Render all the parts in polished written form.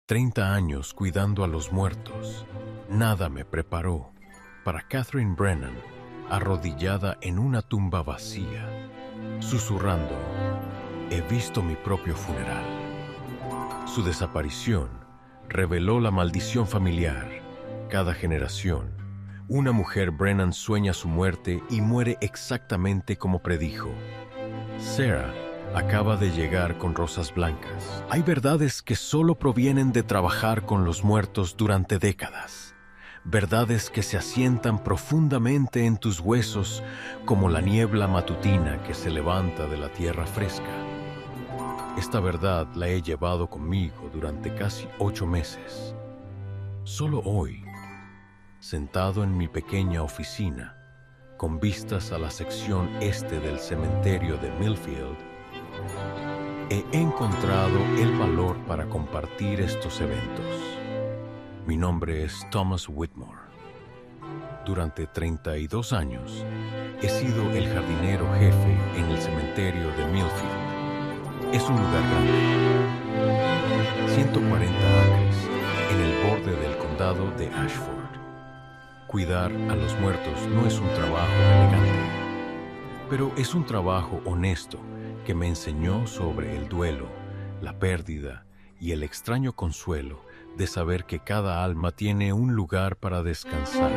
30 años cuidando a los muertos, nada me preparó para Catherine Brennan, arrodillada en una tumba vacía, susurrando: he visto mi propio funeral. Su desaparición reveló la maldición familiar. Cada generación, una mujer Brennan sueña su muerte y muere exactamente como predijo. Sarah acaba de llegar con rosas blancas. Hay verdades que solo provienen de trabajar con los muertos durante décadas. Verdades que se asientan profundamente en tus huesos como la niebla matutina que se levanta de la tierra fresca. Esta verdad la he llevado conmigo durante casi 8 meses. Solo hoy, sentado en mi pequeña oficina, con vistas a la sección este del cementerio de Millfield, he encontrado el valor para compartir estos eventos. Mi nombre es Thomas Whitmore. Durante 32 años he sido el jardinero jefe en el cementerio de Millfield. Es un lugar grande, 140 acres en el borde del condado de Ashford. Cuidar a los muertos no es un trabajo elegante, pero es un trabajo honesto que me enseñó sobre el duelo, la pérdida y el extraño consuelo de saber que cada alma tiene un lugar para descansar.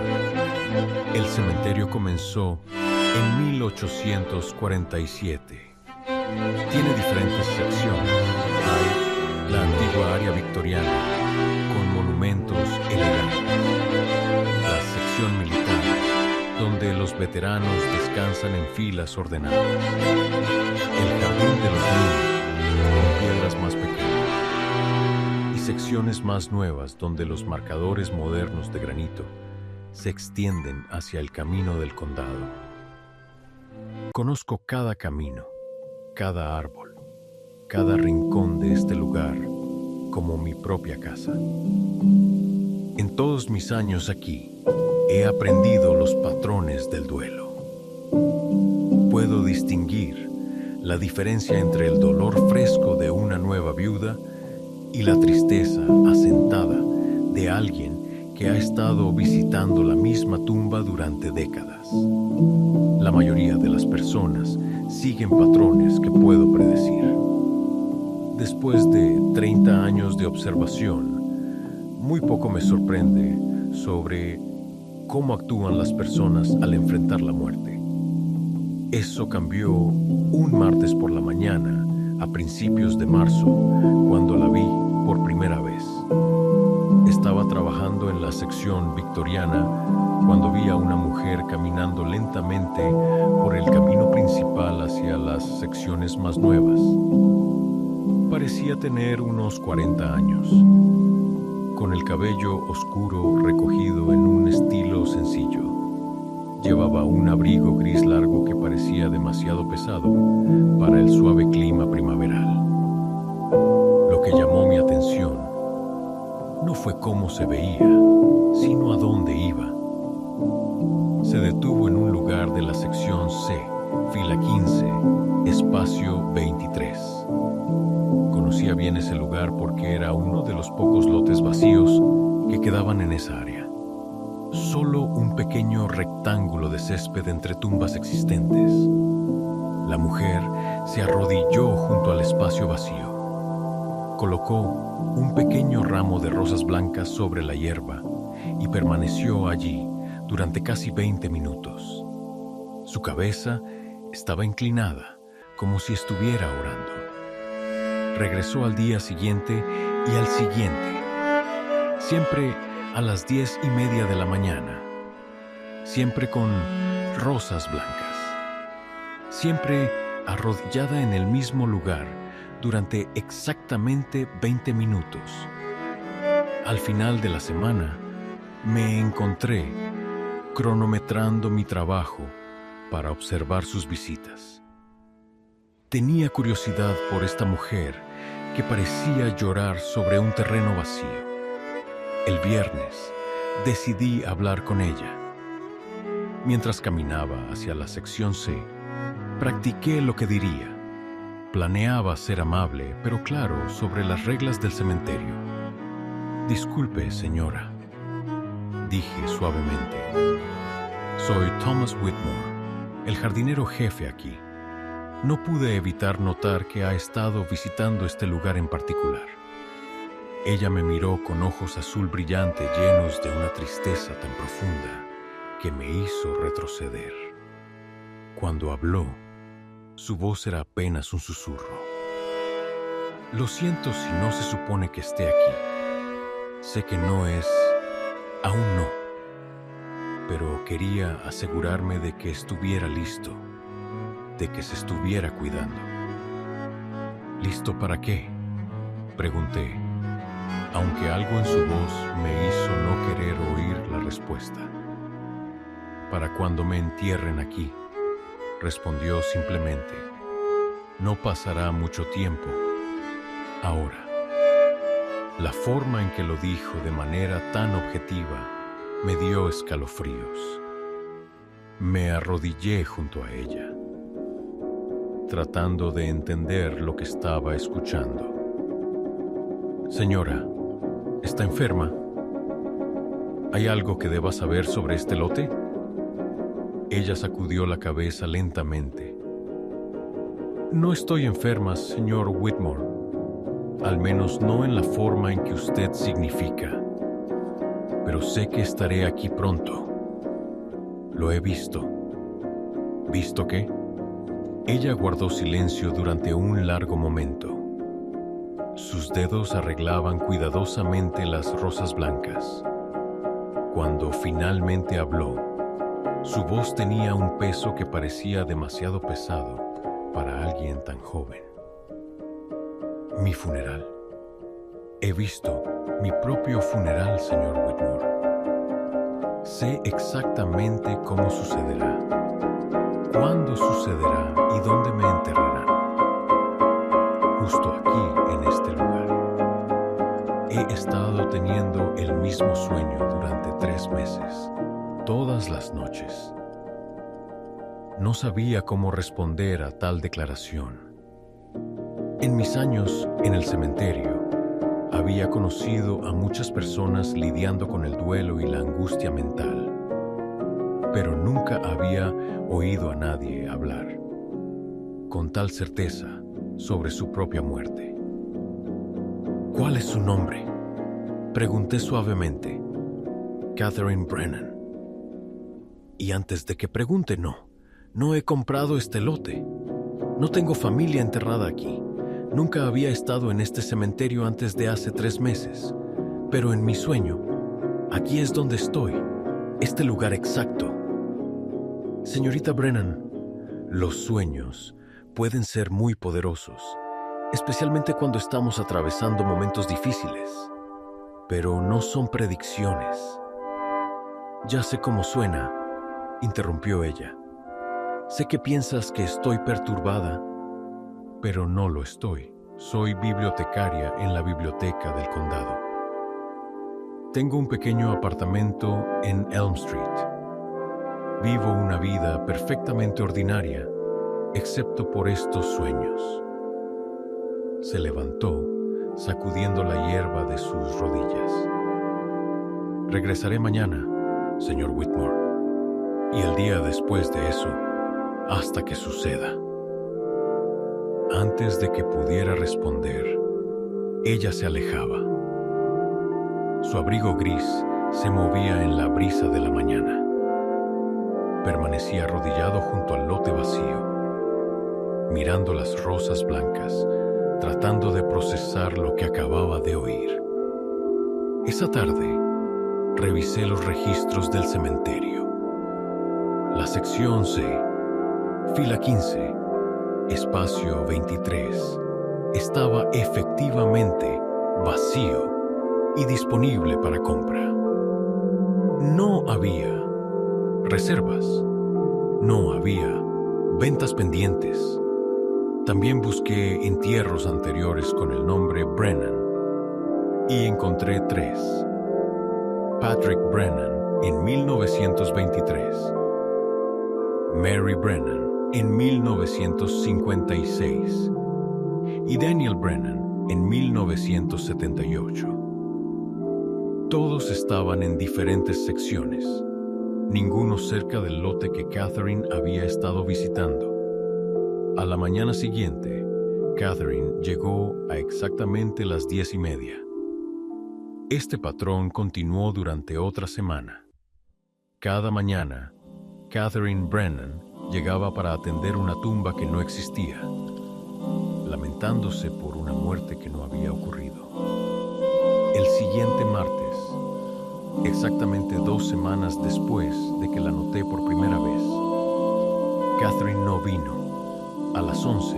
El cementerio comenzó en 1847. Tiene diferentes secciones. Hay la antigua área victoriana, con monumentos elegantes. La sección militar, donde los veteranos descansan en filas ordenadas. El jardín de los niños, con piedras más pequeñas. Y secciones más nuevas, donde los marcadores modernos de granito se extienden hacia el camino del condado. Conozco cada camino, cada árbol, cada rincón de este lugar como mi propia casa. En todos mis años aquí, he aprendido los patrones del duelo. Puedo distinguir la diferencia entre el dolor fresco de una nueva viuda y la tristeza asentada de alguien que ha estado visitando la misma tumba durante décadas. La mayoría de las personas siguen patrones que puedo predecir. Después de 30 años de observación, muy poco me sorprende sobre cómo actúan las personas al enfrentar la muerte. Eso cambió un martes por la mañana, a principios de marzo, cuando la vi por primera vez. Estaba trabajando en la sección victoriana cuando vi a una mujer caminando lentamente por el camino principal hacia las secciones más nuevas. Parecía tener unos 40 años, con el cabello oscuro recogido en un estilo sencillo. Llevaba un abrigo gris largo que parecía demasiado pesado para el suave clima primaveral. Lo que llamó mi atención no fue cómo se veía, sino a dónde iba. Se detuvo en un lugar de la sección C, fila 15, espacio 23. Conocía bien ese lugar porque era uno de los pocos lotes vacíos que quedaban en esa área. Solo un pequeño rectángulo de césped entre tumbas existentes. La mujer se arrodilló junto al espacio vacío. Colocó un pequeño ramo de rosas blancas sobre la hierba y permaneció allí durante casi 20 minutos. Su cabeza estaba inclinada, como si estuviera orando. Regresó al día siguiente y al siguiente, siempre a las 10:30 de la mañana, siempre con rosas blancas, siempre arrodillada en el mismo lugar durante exactamente 20 minutos. Al final de la semana, me encontré cronometrando mi trabajo para observar sus visitas. Tenía curiosidad por esta mujer que parecía llorar sobre un terreno vacío. El viernes decidí hablar con ella. Mientras caminaba hacia la sección C, practiqué lo que diría. Planeaba ser amable, pero claro, sobre las reglas del cementerio. Disculpe, señora, dije suavemente. Soy Thomas Whitmore, el jardinero jefe aquí. No pude evitar notar que ha estado visitando este lugar en particular. Ella me miró con ojos azul brillante llenos de una tristeza tan profunda que me hizo retroceder. Cuando habló, su voz era apenas un susurro. Lo siento si no se supone que esté aquí. Sé que no es... aún no. Pero quería asegurarme de que estuviera listo, de que se estuviera cuidando. ¿Listo para qué?, pregunté, aunque algo en su voz me hizo no querer oír la respuesta. Para cuando me entierren aquí, respondió simplemente. No pasará mucho tiempo. Ahora. La forma en que lo dijo de manera tan objetiva me dio escalofríos. Me arrodillé junto a ella, tratando de entender lo que estaba escuchando. Señora, ¿está enferma? ¿Hay algo que deba saber sobre este lote? Ella sacudió la cabeza lentamente. No estoy enferma, señor Whitmore. Al menos no en la forma en que usted significa. Pero sé que estaré aquí pronto. Lo he visto. ¿Visto qué? Ella guardó silencio durante un largo momento. Sus dedos arreglaban cuidadosamente las rosas blancas. Cuando finalmente habló, su voz tenía un peso que parecía demasiado pesado para alguien tan joven. Mi funeral. He visto mi propio funeral, señor Whitmore. Sé exactamente cómo sucederá, cuándo sucederá y dónde me enterrarán. Justo aquí, en este lugar. He estado teniendo el mismo sueño durante 3 meses, todas las noches. No sabía cómo responder a tal declaración. En mis años en el cementerio, había conocido a muchas personas lidiando con el duelo y la angustia mental, pero nunca había oído a nadie hablar con tal certeza sobre su propia muerte. ¿Cuál es su nombre?, pregunté suavemente. Catherine Brennan. Y antes de que pregunte, no he comprado este lote. No tengo familia enterrada aquí. Nunca había estado en este cementerio antes de hace 3 meses, pero en mi sueño, aquí es donde estoy, este lugar exacto. Señorita Brennan, los sueños pueden ser muy poderosos, especialmente cuando estamos atravesando momentos difíciles, pero no son predicciones. Ya sé cómo suena, interrumpió ella. Sé que piensas que estoy perturbada, pero no lo estoy. Soy bibliotecaria en la biblioteca del condado. Tengo un pequeño apartamento en Elm Street. Vivo una vida perfectamente ordinaria, excepto por estos sueños. Se levantó, sacudiendo la hierba de sus rodillas. Regresaré mañana, señor Whitmore, y el día después de eso, hasta que suceda. Antes de que pudiera responder, ella se alejaba. Su abrigo gris se movía en la brisa de la mañana. Permanecía arrodillado junto al lote vacío, mirando las rosas blancas, tratando de procesar lo que acababa de oír. Esa tarde, revisé los registros del cementerio. La sección C, fila 15, espacio 23, estaba efectivamente vacío y disponible para compra. No había reservas, no había ventas pendientes. También busqué entierros anteriores con el nombre Brennan y encontré 3. Patrick Brennan en 1923, Mary Brennan en 1956 y Daniel Brennan en 1978. Todos estaban en diferentes secciones, ninguno cerca del lote que Catherine había estado visitando. A la mañana siguiente, Catherine llegó a exactamente las 10:30. Este patrón continuó durante otra semana. Cada mañana, Catherine Brennan llegaba para atender una tumba que no existía, lamentándose por una muerte que no había ocurrido. El siguiente martes, exactamente 2 semanas después de que la noté por primera vez, Catherine no vino. A las 11,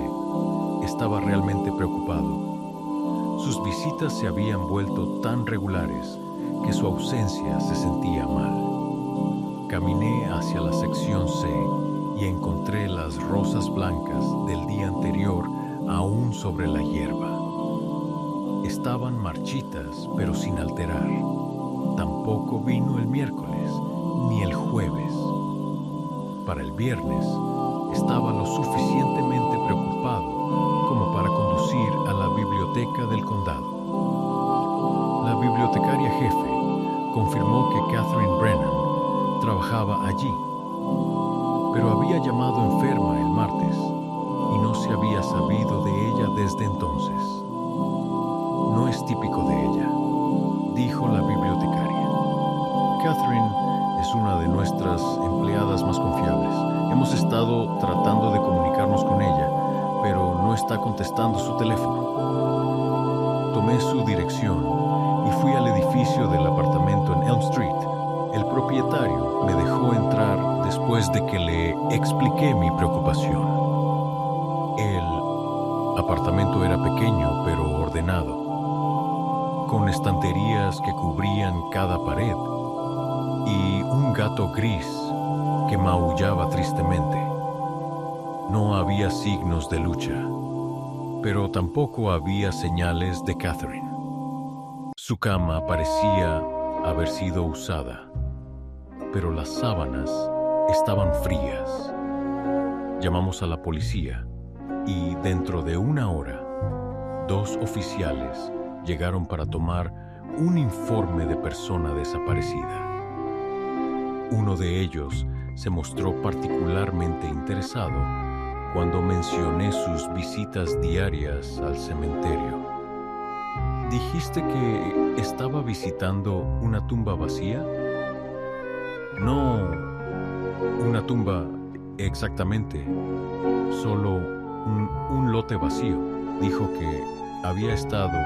estaba realmente preocupado. Sus visitas se habían vuelto tan regulares que su ausencia se sentía mal. Caminé hacia la sección C y encontré las rosas blancas del día anterior aún sobre la hierba. Estaban marchitas, pero sin alterar. Tampoco vino el miércoles ni el jueves. Para el viernes, estaba lo suficientemente preocupado como para conducir a la biblioteca del condado. La bibliotecaria jefe confirmó que Catherine Brennan trabajaba allí, pero había llamado enferma el martes y no se había sabido de ella desde entonces. No es típico de ella, dijo la bibliotecaria. Catherine es una de nuestras empleadas más confiables. Hemos estado tratando de comunicarnos con ella, pero no está contestando su teléfono. Tomé su dirección y fui al edificio del apartamento en Elm Street. El propietario me dejó entrar después de que le expliqué mi preocupación. El apartamento era pequeño pero ordenado, con estanterías que cubrían cada pared y un gato gris que maullaba tristemente. No había signos de lucha, pero tampoco había señales de Catherine. Su cama parecía haber sido usada, pero las sábanas estaban frías. Llamamos a la policía y dentro de 1 hora, 2 oficiales llegaron para tomar un informe de persona desaparecida. Uno de ellos se mostró particularmente interesado cuando mencioné sus visitas diarias al cementerio. ¿Dijiste que estaba visitando una tumba vacía? No, una tumba exactamente, solo un lote vacío. Dijo que había estado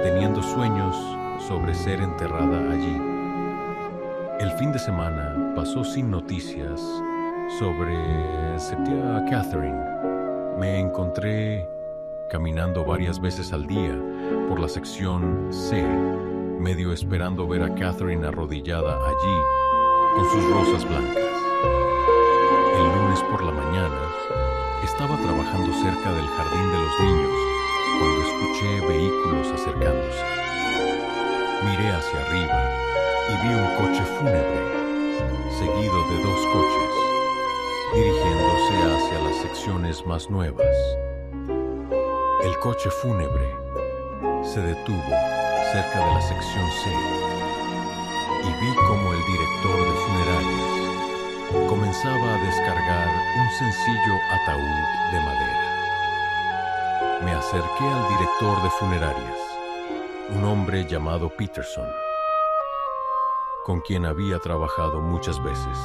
teniendo sueños sobre ser enterrada allí. El fin de semana pasó sin noticias sobre Catherine. Me encontré caminando varias veces al día por la sección C, medio esperando ver a Catherine arrodillada allí con sus rosas blancas. El lunes por la mañana estaba trabajando cerca del jardín de los niños cuando escuché vehículos acercándose. Miré hacia arriba y vi un coche fúnebre, seguido de 2 coches, dirigiéndose hacia las secciones más nuevas. El coche fúnebre se detuvo cerca de la sección C y vi como el director de funerarias comenzaba a descargar un sencillo ataúd de madera. Me acerqué al director de funerarias, un hombre llamado Peterson, con quien había trabajado muchas veces.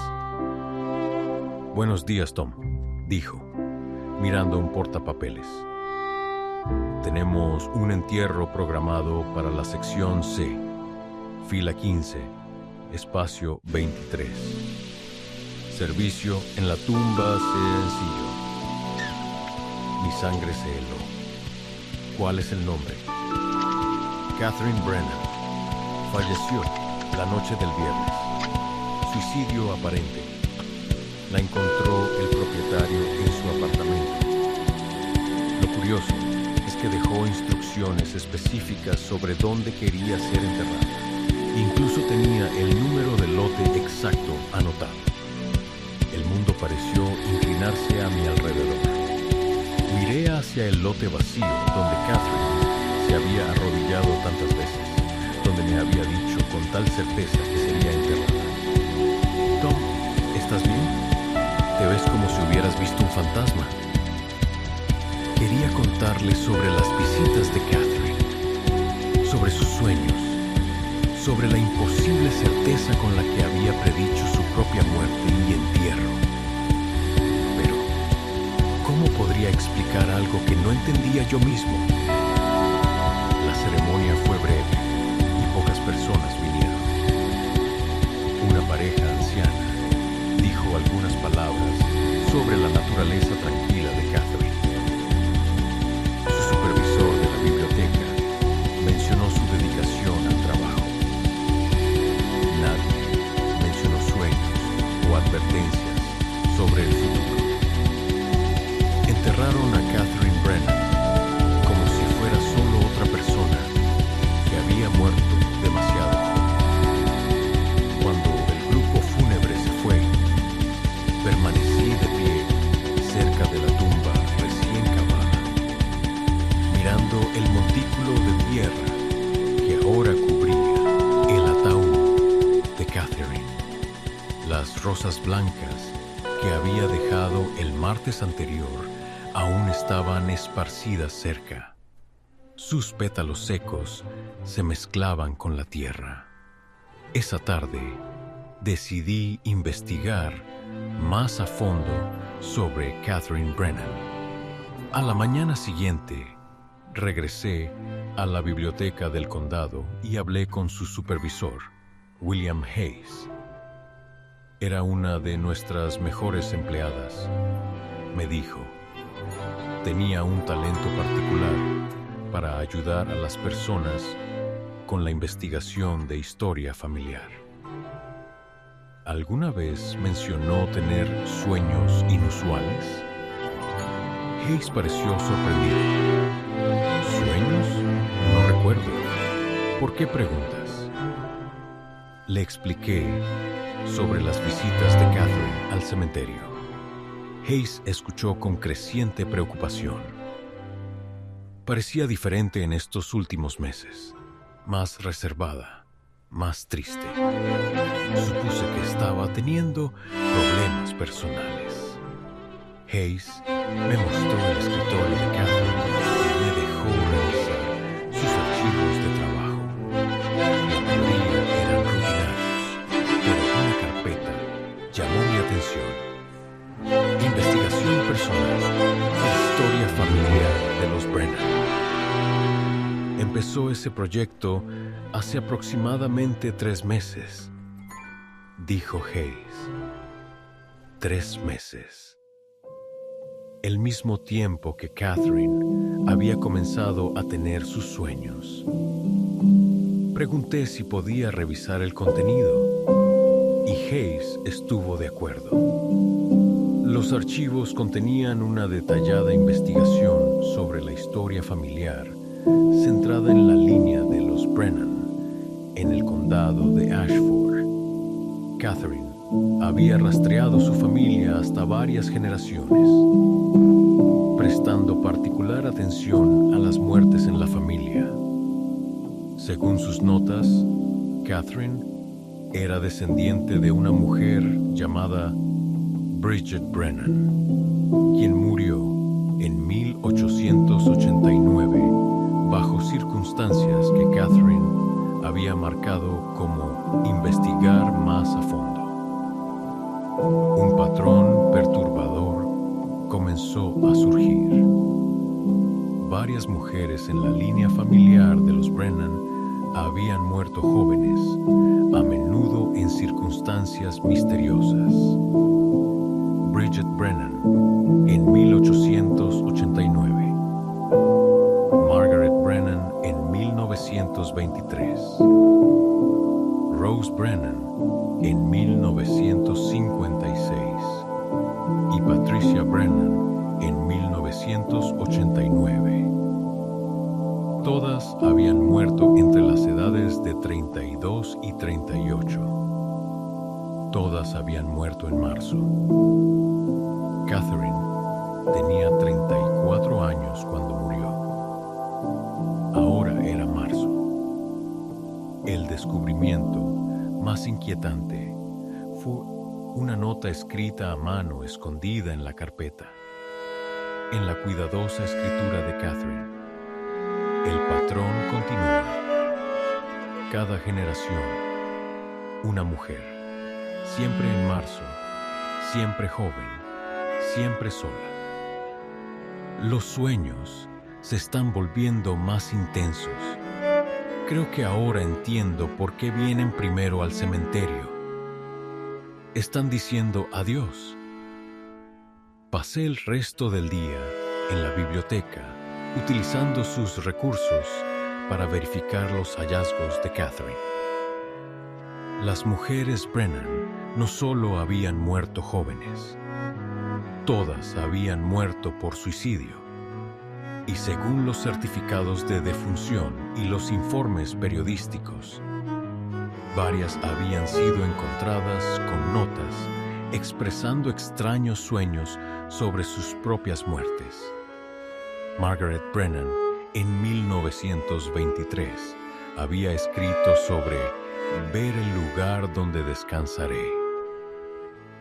«Buenos días, Tom», dijo, mirando un portapapeles. «Tenemos un entierro programado para la sección C, fila 15, espacio 23. Servicio en la tumba sencillo. Mi sangre se heló. ¿Cuál es el nombre?» «Catherine Brennan. Falleció la noche del viernes. Suicidio aparente. La encontró el propietario en su apartamento. Lo curioso es que dejó instrucciones específicas sobre dónde quería ser enterrada. Incluso tenía el número del lote exacto anotado. El mundo pareció inclinarse a mi alrededor. Miré hacia el lote vacío donde Catherine se había arrodillado tantas veces, donde me había dicho con tal certeza que sería enterrada. Tom, ¿estás bien? Te ves como si hubieras visto un fantasma. Quería contarle sobre las visitas de Catherine, sobre sus sueños, sobre la imposible certeza con la que había predicho su propia muerte y entierro. Pero, ¿cómo podría explicar algo que no entendía yo mismo? La ceremonia fue breve y pocas personas vinieron. Una pareja anciana dijo algunas palabras sobre la naturaleza tranquila de Catherine. Su supervisor de la biblioteca mencionó su dedicación al trabajo. Nadie mencionó sueños o advertencias sobre el futuro. Enterraron a Catherine Brennan como si fuera solo otra persona que había muerto demasiado joven. Cuando el grupo fúnebre se fue, permanecí de pie cerca de la tumba recién cavada, mirando el montículo de tierra que ahora cubría el ataúd de Catherine. Las rosas blancas que había dejado el martes anterior aún estaban esparcidas cerca. Sus pétalos secos se mezclaban con la tierra. Esa tarde decidí investigar más a fondo sobre Catherine Brennan. A la mañana siguiente, regresé a la biblioteca del condado y hablé con su supervisor, William Hayes. Era una de nuestras mejores empleadas. Me dijo, tenía un talento particular para ayudar a las personas con la investigación de historia familiar. ¿Alguna vez mencionó tener sueños inusuales? Hayes pareció sorprendido. ¿Sueños? No recuerdo. ¿Por qué preguntas? Le expliqué sobre las visitas de Catherine al cementerio. Hayes escuchó con creciente preocupación. Parecía diferente en estos últimos meses, más reservada, más triste. Supuse que estaba teniendo problemas personales. Hayes me mostró el escritorio de Catherine y me dejó revisar sus archivos de trabajo. La mayoría eran rutinarios, pero una carpeta llamó mi atención. Investigación personal, historia familiar de los Brennan. Empezó ese proyecto hace aproximadamente 3 meses, dijo Hayes. 3 meses. El mismo tiempo que Catherine había comenzado a tener sus sueños. Pregunté si podía revisar el contenido y Hayes estuvo de acuerdo. Los archivos contenían una detallada investigación sobre la historia familiar centrada en la línea de los Brennan en el condado de Ashford. Catherine había rastreado su familia hasta varias generaciones, prestando particular atención a las muertes en la familia. Según sus notas, Catherine era descendiente de una mujer llamada Bridget Brennan, quien murió en 1889 bajo circunstancias que Catherine había marcado como investigar más a fondo. Un patrón perturbador comenzó a surgir. Varias mujeres en la línea familiar de los Brennan habían muerto jóvenes, a menudo en circunstancias misteriosas. Bridget Brennan, en 1889. Margaret Brennan, en 1923. Rose Brennan, en 1956. Y Patricia Brennan, en 1989. Todas habían muerto entre las edades de 32 y 38. Todas habían muerto en marzo. Catherine tenía 34 años cuando murió. Ahora era marzo. El descubrimiento más inquietante fue una nota escrita a mano escondida en la carpeta, en la cuidadosa escritura de Catherine. El patrón continúa. Cada generación, una mujer, siempre en marzo, siempre joven, siempre sola. Los sueños se están volviendo más intensos. Creo que ahora entiendo por qué vienen primero al cementerio. Están diciendo adiós. Pasé el resto del día en la biblioteca utilizando sus recursos para verificar los hallazgos de Catherine. Las mujeres Brennan no solo habían muerto jóvenes, todas habían muerto por suicidio. Y según los certificados de defunción y los informes periodísticos, varias habían sido encontradas con notas expresando extraños sueños sobre sus propias muertes. Margaret Brennan, en 1923, había escrito sobre ver el lugar donde descansaré.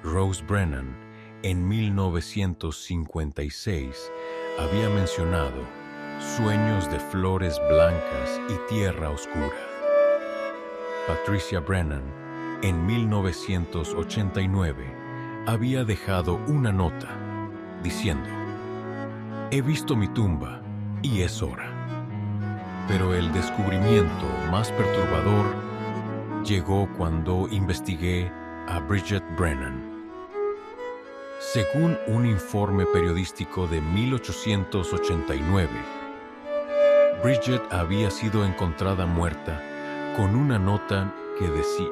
Rose Brennan, en 1956, había mencionado sueños de flores blancas y tierra oscura. Patricia Brennan, en 1989, había dejado una nota diciendo: «He visto mi tumba y es hora». Pero el descubrimiento más perturbador llegó cuando investigué a Bridget Brennan. Según un informe periodístico de 1889, Bridget había sido encontrada muerta con una nota que decía: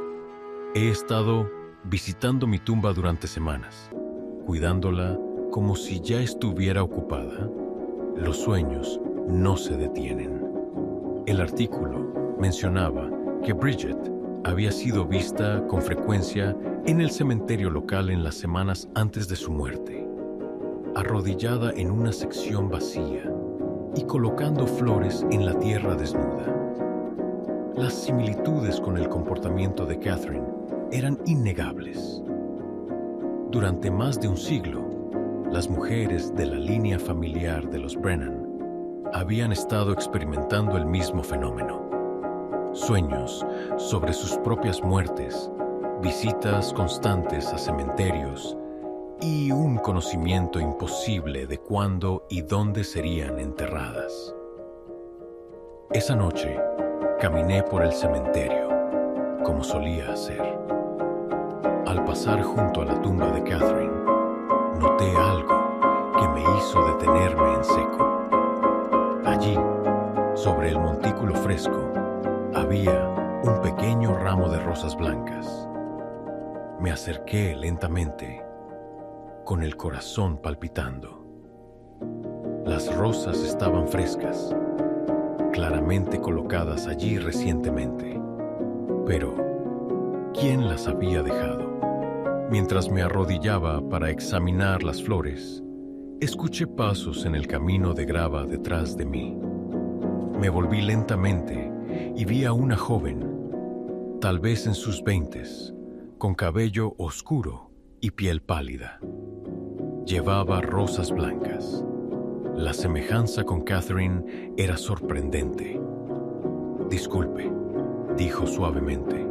«He estado visitando mi tumba durante semanas, cuidándola como si ya estuviera ocupada. Los sueños no se detienen». El artículo mencionaba que Bridget había sido vista con frecuencia en el cementerio local en las semanas antes de su muerte, arrodillada en una sección vacía y colocando flores en la tierra desnuda. Las similitudes con el comportamiento de Catherine eran innegables. Durante más de un siglo, las mujeres de la línea familiar de los Brennan habían estado experimentando el mismo fenómeno. Sueños sobre sus propias muertes, visitas constantes a cementerios y un conocimiento imposible de cuándo y dónde serían enterradas. Esa noche, caminé por el cementerio, como solía hacer. Al pasar junto a la tumba de Catherine, noté algo que me hizo detenerme en seco. Allí, sobre el montículo fresco, había un pequeño ramo de rosas blancas. Me acerqué lentamente, con el corazón palpitando. Las rosas estaban frescas, claramente colocadas allí recientemente. Pero, ¿quién las había dejado? Mientras me arrodillaba para examinar las flores, escuché pasos en el camino de grava detrás de mí. Me volví lentamente y vi a una joven, tal vez en sus 20s, con cabello oscuro y piel pálida. Llevaba rosas blancas. La semejanza con Catherine era sorprendente. «Disculpe», dijo suavemente.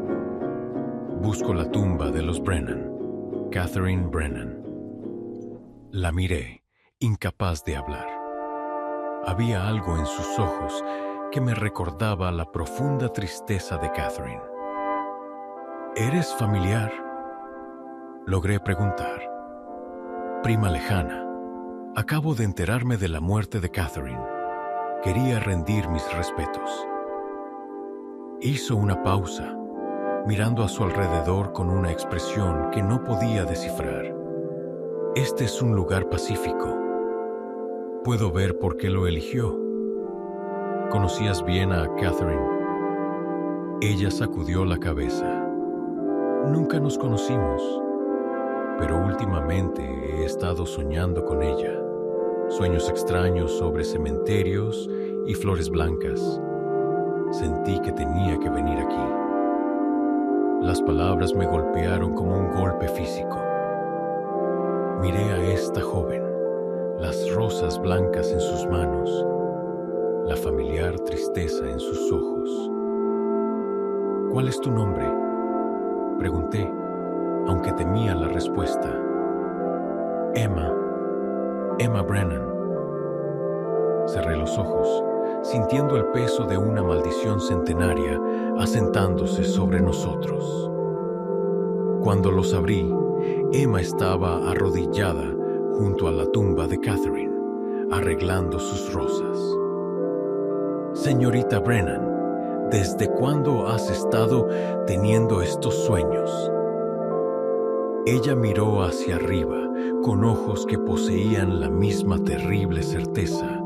«Busco la tumba de los Brennan, Catherine Brennan». La miré, incapaz de hablar. Había algo en sus ojos que me recordaba la profunda tristeza de Catherine. «¿Eres familiar?», logré preguntar. «Prima lejana. Acabo de enterarme de la muerte de Catherine. Quería rendir mis respetos». Hizo una pausa, mirando a su alrededor con una expresión que no podía descifrar. «Este es un lugar pacífico. Puedo ver por qué lo eligió. ¿Conocías bien a Catherine?». Ella sacudió la cabeza. «Nunca nos conocimos, pero últimamente he estado soñando con ella. Sueños extraños sobre cementerios y flores blancas. Sentí que tenía que venir aquí. Las palabras me golpearon como un golpe físico. Miré a esta joven, las rosas blancas en sus manos, la familiar tristeza en sus ojos. ¿Cuál es tu nombre?, pregunté, aunque temía la respuesta. Emma Brennan. Cerré los ojos, sintiendo el peso de una maldición centenaria asentándose sobre nosotros. Cuando los abrí, Emma estaba arrodillada junto a la tumba de Catherine, arreglando sus rosas. Señorita Brennan, ¿desde cuándo has estado teniendo estos sueños? Ella miró hacia arriba con ojos que poseían la misma terrible certeza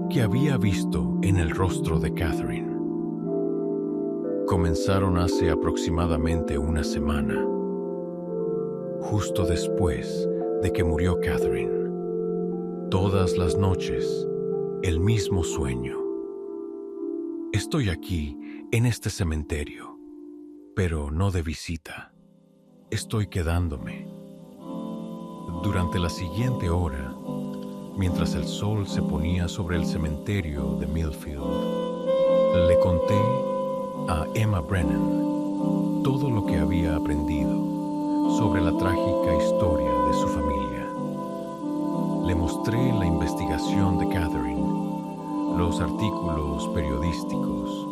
que había visto en el rostro de Catherine. Comenzaron hace aproximadamente una semana, justo después de que murió Catherine. Todas las noches, el mismo sueño. Estoy aquí, en este cementerio, pero no de visita. Estoy quedándome. Durante la siguiente hora, mientras el sol se ponía sobre el cementerio de Millfield, le conté a Emma Brennan todo lo que había aprendido sobre la trágica historia de su familia. Le mostré la investigación de Catherine, los artículos periodísticos,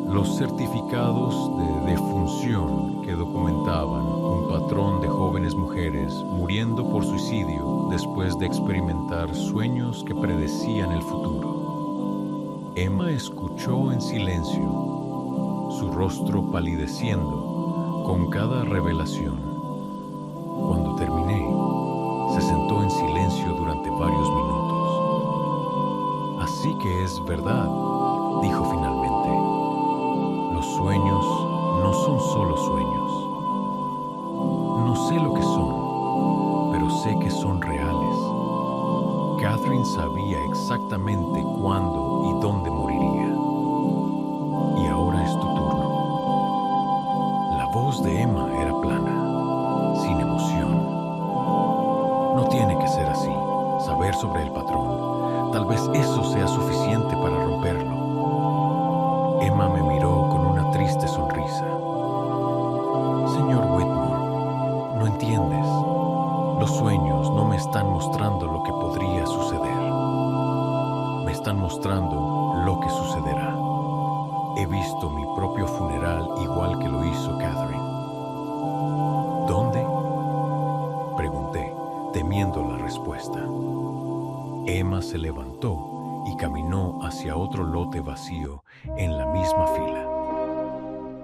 los certificados de defunción que documentaban un patrón de jóvenes mujeres muriendo por suicidio después de experimentar sueños que predecían el futuro. Emma escuchó en silencio, su rostro palideciendo con cada revelación. Cuando terminé, se sentó en silencio durante varios minutos. Así que es verdad, dijo finalmente. Los sueños no son solo sueños. No sé lo que son, pero sé que son reales. Catherine sabía exactamente cuándo y dónde moriría. Y ahora es tu turno. La voz de Emma era plana, sin emoción. No tiene que ser así, saber sobre el patrón. Tal vez eso sea suficiente para romperlo. Emma me miró con una triste sonrisa. Señor Whitmore, no entiendes. Los sueños no me están mostrando lo que podría suceder. Me están mostrando lo que sucederá. He visto mi propio funeral igual que lo hizo Catherine. ¿Dónde?, pregunté, temiendo la respuesta. Emma se levantó y caminó hacia otro lote vacío en la misma fila.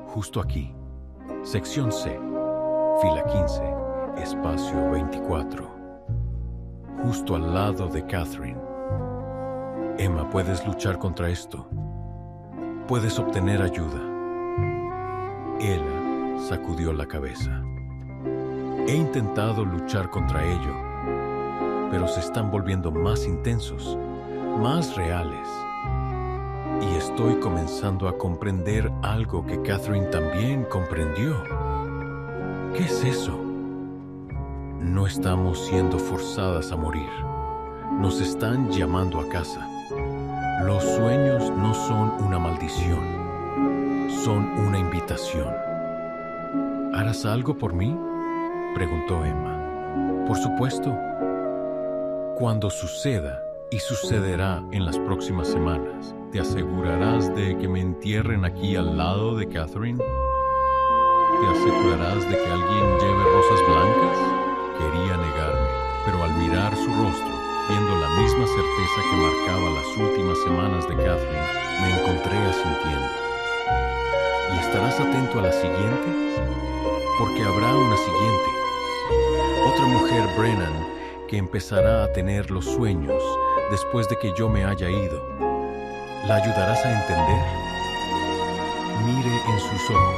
Justo aquí, sección C, fila 15, espacio 24. Justo al lado de Catherine. Emma, puedes luchar contra esto. Puedes obtener ayuda. Ella sacudió la cabeza. He intentado luchar contra ello, pero se están volviendo más intensos, más reales. Y estoy comenzando a comprender algo que Catherine también comprendió. ¿Qué es eso? No estamos siendo forzadas a morir. Nos están llamando a casa. Los sueños no son una maldición, son una invitación. ¿Harás algo por mí?, preguntó Emma. Por supuesto. Cuando suceda, y sucederá en las próximas semanas, ¿te asegurarás de que me entierren aquí al lado de Catherine? ¿Te asegurarás de que alguien lleve rosas blancas? Quería negarme, pero al mirar su rostro, viendo la misma certeza que marcaba las últimas semanas de Catherine, me encontré asintiendo. ¿Y estarás atento a la siguiente? Porque habrá una siguiente. Otra mujer Brennan que empezará a tener los sueños después de que yo me haya ido. ¿La ayudarás a entender? Mire en sus ojos,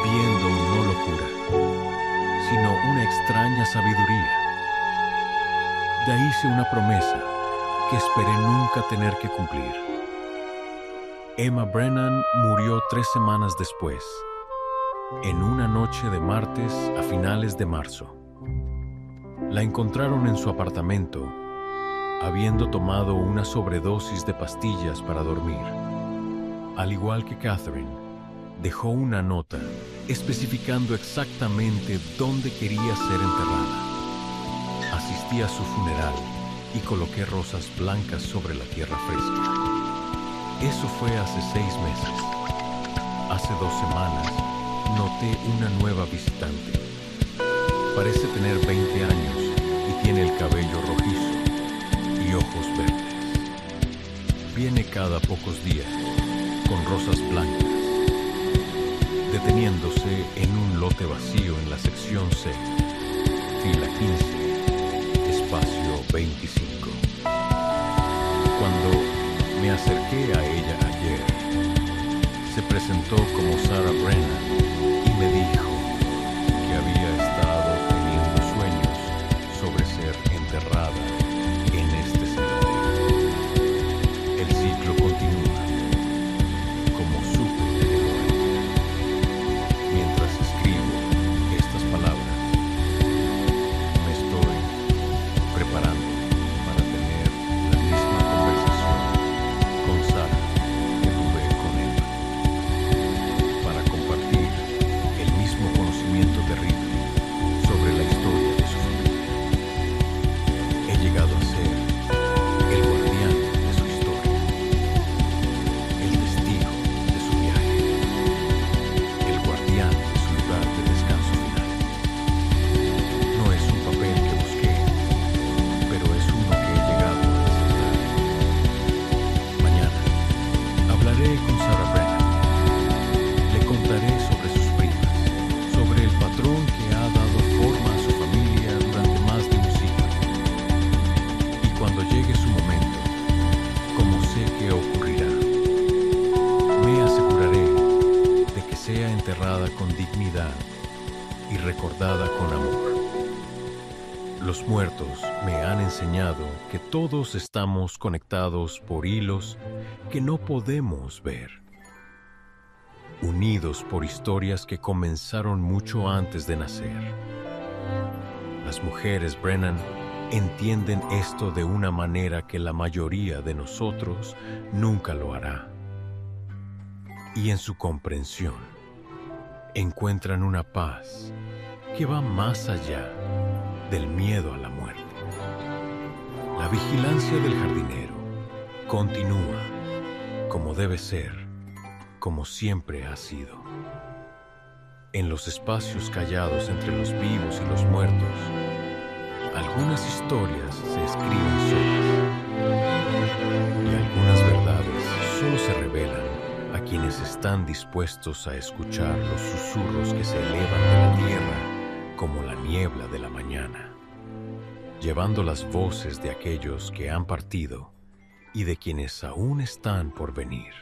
viendo no locura, sino una extraña sabiduría. Ya hice una promesa que esperé nunca tener que cumplir. Emma Brennan murió 3 semanas después, en una noche de martes a finales de marzo. La encontraron en su apartamento, habiendo tomado una sobredosis de pastillas para dormir. Al igual que Catherine, dejó una nota especificando exactamente dónde quería ser enterrada. Asistí a su funeral y coloqué rosas blancas sobre la tierra fresca. Eso fue hace 6 meses. Hace 2 semanas noté una nueva visitante. Parece tener 20 años y tiene el cabello rojizo y ojos verdes. Viene cada pocos días con rosas blancas, deteniéndose en un lote vacío en la sección C, fila 15, espacio 25. Cuando me acerqué a ella ayer, se presentó como Sarah Brennan y me dijo que había estado teniendo sueños sobre ser enterrada en este cementerio. El ciclo continúa, como supe que llegó a ella. Mientras escribo estas palabras, me estoy preparando para tener la misma conversación con Sarah que tuve con Emma, para compartir el mismo conocimiento terrible sobre la historia de su familia. He llegado a ser el guardián de su historia, el testigo de su viaje, el guardián de su lugar de descanso final. No es un papel que busqué, pero es uno que he llegado a aceptar. Mañana hablaré con Sarah Brennan. Le contaré sobre sus primas, sobre el patrón que ha dado forma a su familia durante más de un siglo. Y cuando llegue su momento, como sé que ocurrirá, me aseguraré de que sea enterrada con dignidad y recordada con amor. Los muertos me han enseñado que todos estamos conectados por hilos que no podemos ver, unidos por historias que comenzaron mucho antes de nacer. Las mujeres Brennan entienden esto de una manera que la mayoría de nosotros nunca lo hará. Y en su comprensión, encuentran una paz que va más allá del miedo a la muerte. La vigilancia del jardinero continúa como debe ser, como siempre ha sido. En los espacios callados entre los vivos y los muertos, algunas historias se escriben solas y algunas verdades solo se revelan a quienes están dispuestos a escuchar los susurros que se elevan de la tierra como la niebla de la mañana, llevando las voces de aquellos que han partido y de quienes aún están por venir.